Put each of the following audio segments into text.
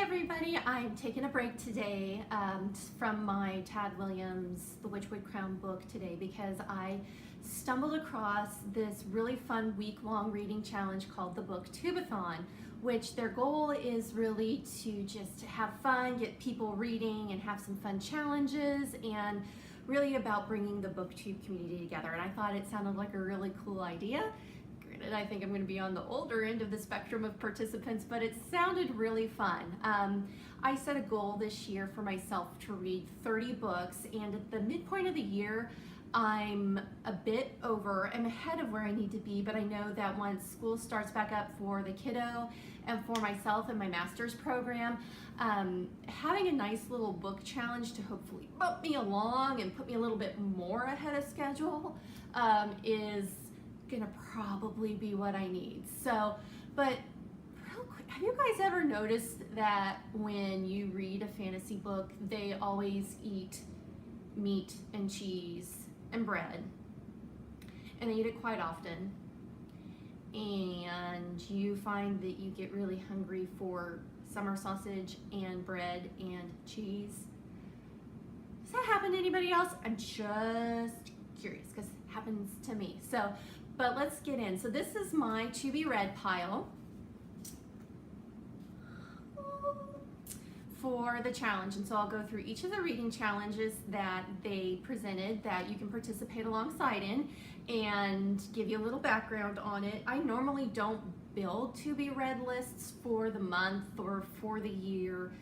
everybody, I'm taking a break today from my Tad Williams The Witchwood Crown book today because I stumbled across this really fun week-long reading challenge called the BookTube-a-Thon, which their goal is really to just have fun, get people reading and have some fun challenges, and really about bringing the BookTube community together. And I thought it sounded like a really cool idea. Granted, I think I'm going to be on the older end of the spectrum of participants, but it sounded really fun. I set a goal this year for myself to read 30 books, and at the midpoint of the year, I'm a bit over. I'm ahead of where I need to be, but I know that once school starts back up for the kiddo and for myself and my master's program, having a nice little book challenge to hopefully bump me along and put me a little bit more ahead of schedule is gonna probably be what I need. So, but real quick, have you guys ever noticed that when you read a fantasy book, they always eat meat and cheese and bread, and they eat it quite often, and you find that you get really hungry for summer sausage and bread and cheese? Does that happen to anybody else? I'm just curious because it happens to me. So, but let's get in. So this is my to be read pile for the challenge, and so I'll go through each of the reading challenges that they presented that you can participate alongside in and give you a little background on it. I normally don't build to be read lists for the month or for the year.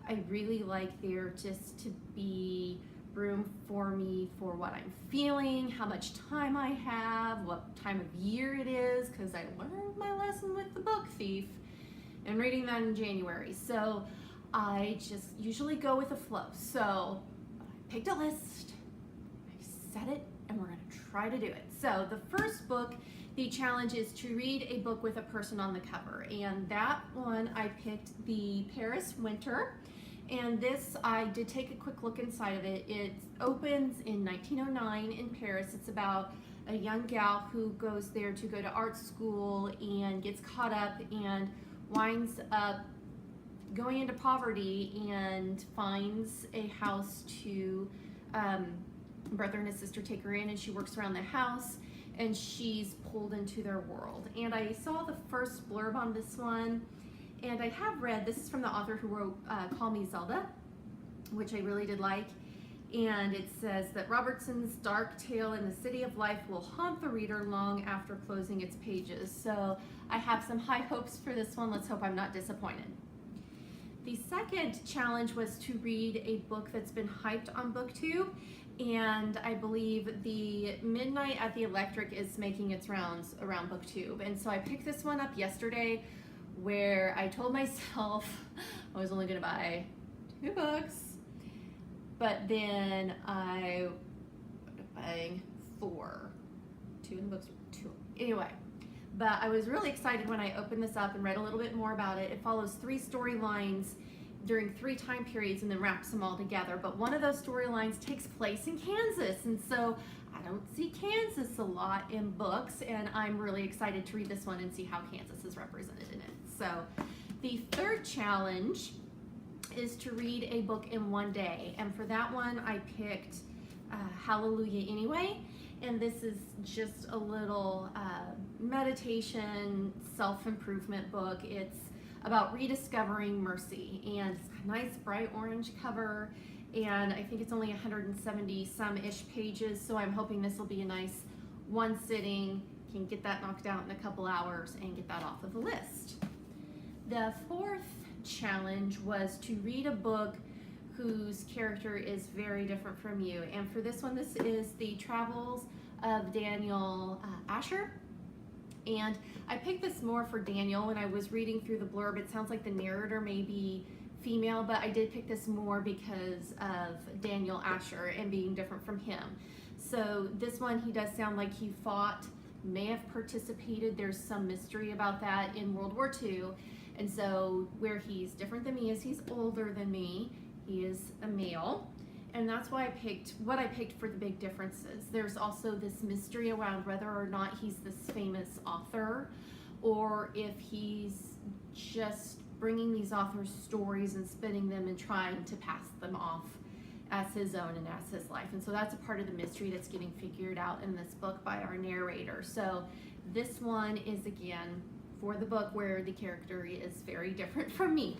I really like there just to be room for me for what I'm feeling, how much time I have, what time of year it is, because I learned my lesson with The Book Thief and reading that in January. So I just usually go with the flow. So I picked a list, I set it, and we're gonna try to do it. So the first book, the challenge is to read a book with a person on the cover. And that one I picked The Paris Winter. And this, I did take a quick look inside of it. It opens in 1909 in Paris. It's about a young gal who goes there to go to art school and gets caught up and winds up going into poverty and finds a house to, brother and his sister take her in, and she works around the house and she's pulled into their world. And I saw the first blurb on this one, and I have read, this is from the author who wrote Call Me Zelda, which I really did like. And it says that Robertson's dark tale in the city of life will haunt the reader long after closing its pages. So I have some high hopes for this one. Let's hope I'm not disappointed. The second challenge was to read a book that's been hyped on BookTube, and I believe the Midnight at the Electric is making its rounds around BookTube. And so I picked this one up yesterday, where I told myself I was only gonna buy 2 books, but then I ended up buying 4. 2 of the books were 2. Anyway, but I was really excited when I opened this up and read a little bit more about it. It follows 3 storylines during 3 time periods and then wraps them all together. But one of those storylines takes place in Kansas, and so I don't see Kansas a lot in books, and I'm really excited to read this one and see how Kansas is represented in it. So the third challenge is to read a book in one day, and for that one I picked Hallelujah Anyway, and this is just a little meditation self-improvement book. It's about rediscovering mercy, and it's got a nice bright orange cover, and I think it's only 170 some-ish pages, so I'm hoping this will be a nice one sitting, can get that knocked out in a couple hours and get that off of the list. The fourth challenge was to read a book whose character is very different from you, and for this one, this is The Travels of Daniel Asher. And I picked this more for Daniel. When I was reading through the blurb, it sounds like the narrator may be female, but I did pick this more because of Daniel Asher and being different from him. So this one, he does sound like he fought, may have participated. There's some mystery about that in World War II. And so where he's different than me is he's older than me. He is a male. And that's why I picked what I picked for the big differences. There's also this mystery around whether or not he's this famous author or if he's just bringing these authors' stories and spinning them and trying to pass them off as his own and as his life. And so that's a part of the mystery that's getting figured out in this book by our narrator. So this one is, again, for the book where the character is very different from me.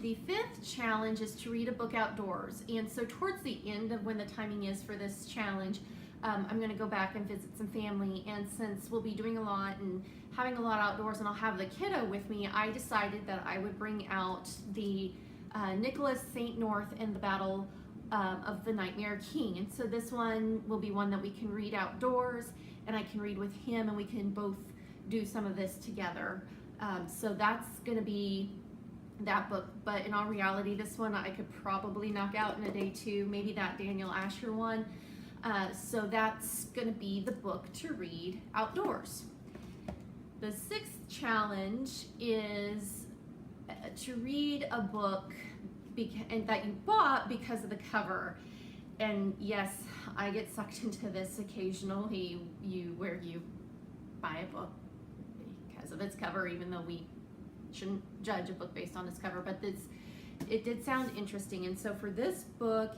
The fifth challenge is to read a book outdoors. And so towards the end of when the timing is for this challenge, I'm going to go back and visit some family. And since we'll be doing a lot and having a lot outdoors and I'll have the kiddo with me, I decided that I would bring out the Nicholas St. North and the Battle of the Nightmare King. And so this one will be one that we can read outdoors, and I can read with him, and we can both do some of this together. So that's going to be that book. But in all reality, this one I could probably knock out in a day too, maybe that Daniel Asher one. So that's going to be the book to read outdoors. The sixth challenge is to read a book that you bought because of the cover. And yes, I get sucked into this occasionally, where you buy a book because of its cover, even though we shouldn't judge a book based on its cover, but it did sound interesting. And so for this book,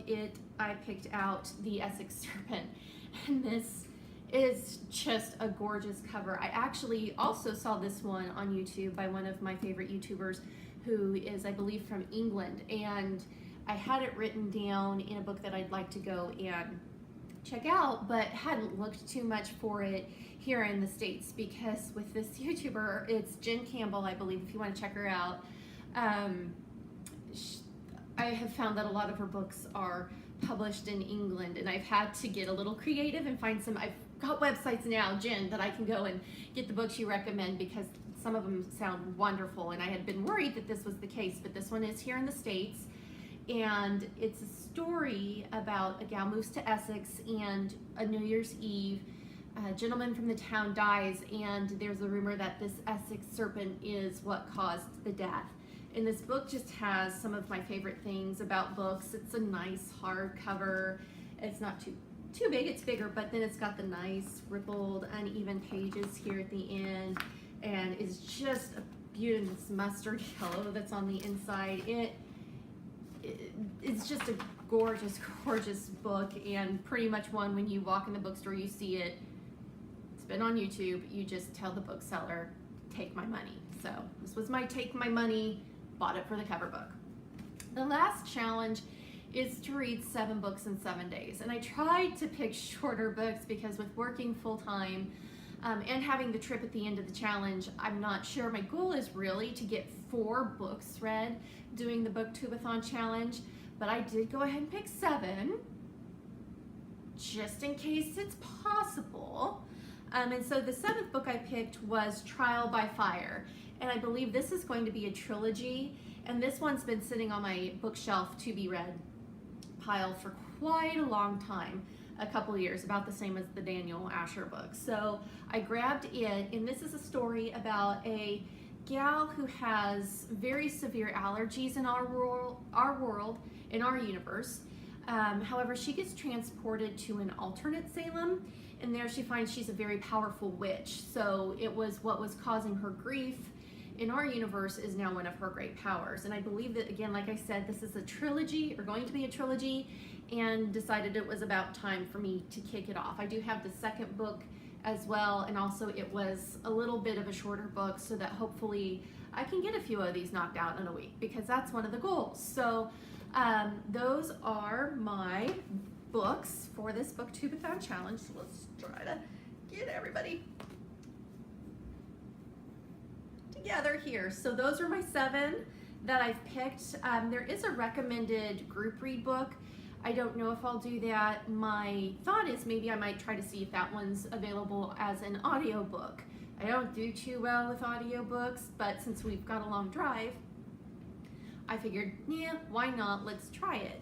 I picked out the Essex Serpent, and this is just a gorgeous cover. I actually also saw this one on YouTube by one of my favorite YouTubers, who is, I believe, from England, and I had it written down in a book that I'd like to go and check out, but hadn't looked too much for it here in the States, because with this YouTuber, it's Campbell, I believe, if you want to check her out. I have found that a lot of her books are published in England, and I've had to get a little creative and find some. I've got websites now, Jen, that I can go and get the books you recommend, because some of them sound wonderful, and I had been worried that this was the case, but this one is here in the States, and it's a story about a gal moves to Essex, and a New Year's Eve, a gentleman from the town dies, and there's a rumor that this Essex serpent is what caused the death. And this book just has some of my favorite things about books. It's a nice hardcover. It's not too big, it's bigger, but then it's got the nice rippled, uneven pages here at the end, and it's just a beautiful mustard yellow that's on the inside. It's just a gorgeous, gorgeous book, and pretty much one when you walk in the bookstore, you see it. It's been on YouTube. You just tell the bookseller, take my money. So this was my take my money, bought it for the cover book. The last challenge is to read 7 books in 7 days. And I tried to pick shorter books because with working full-time and having the trip at the end of the challenge, I'm not sure. My goal is really to get 4 books read doing the BookTube-a-Thon challenge, but I did go ahead and pick 7 just in case it's possible. And so the 7th book I picked was Trial by Fire, and I believe this is going to be a trilogy, and this one's been sitting on my bookshelf to be read pile for quite a long time, a couple of years, about the same as the Daniel Asher book. So I grabbed it, and this is a story about a gal who has very severe allergies in our world, in our universe. However, she gets transported to an alternate Salem, and there she finds she's a very powerful witch. So it was what was causing her grief in our universe is now one of her great powers. And I believe that, again, like I said, this is a trilogy, or going to be a trilogy, and decided it was about time for me to kick it off. I do have the 2nd book as well, and also it was a little bit of a shorter book, so that hopefully I can get a few of these knocked out in a week, because that's one of the goals. So those are my books for this BookTube-a-Thon challenge. So let's try to get everybody together here. So those are my 7 that I've picked. There is a recommended group read book. I don't know if I'll do that. My thought is maybe I might try to see if that one's available as an audiobook. I don't do too well with audiobooks, but since we've got a long drive, I figured, yeah, why not? Let's try it.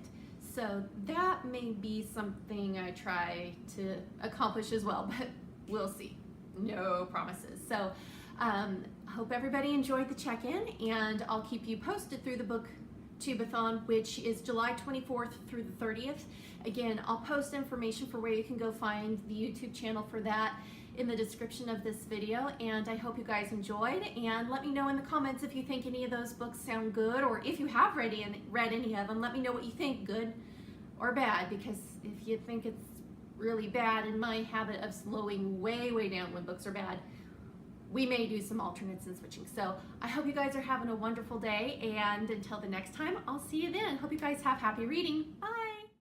So that may be something I try to accomplish as well, but we'll see. No promises. So hope everybody enjoyed the check-in, and I'll keep you posted through the BookTube-a-Thon, which is July 24th through the 30th. Again, I'll post information for where you can go find the YouTube channel for that. in the description of this video, and I hope you guys enjoyed, and let me know in the comments if you think any of those books sound good, or if you have read any of them, let me know what you think, good or bad, because if you think it's really bad and my habit of slowing way down when books are bad, we may do some alternates and switching. So I hope you guys are having a wonderful day, and until the next time, I'll see you then. Hope you guys have happy reading. Bye.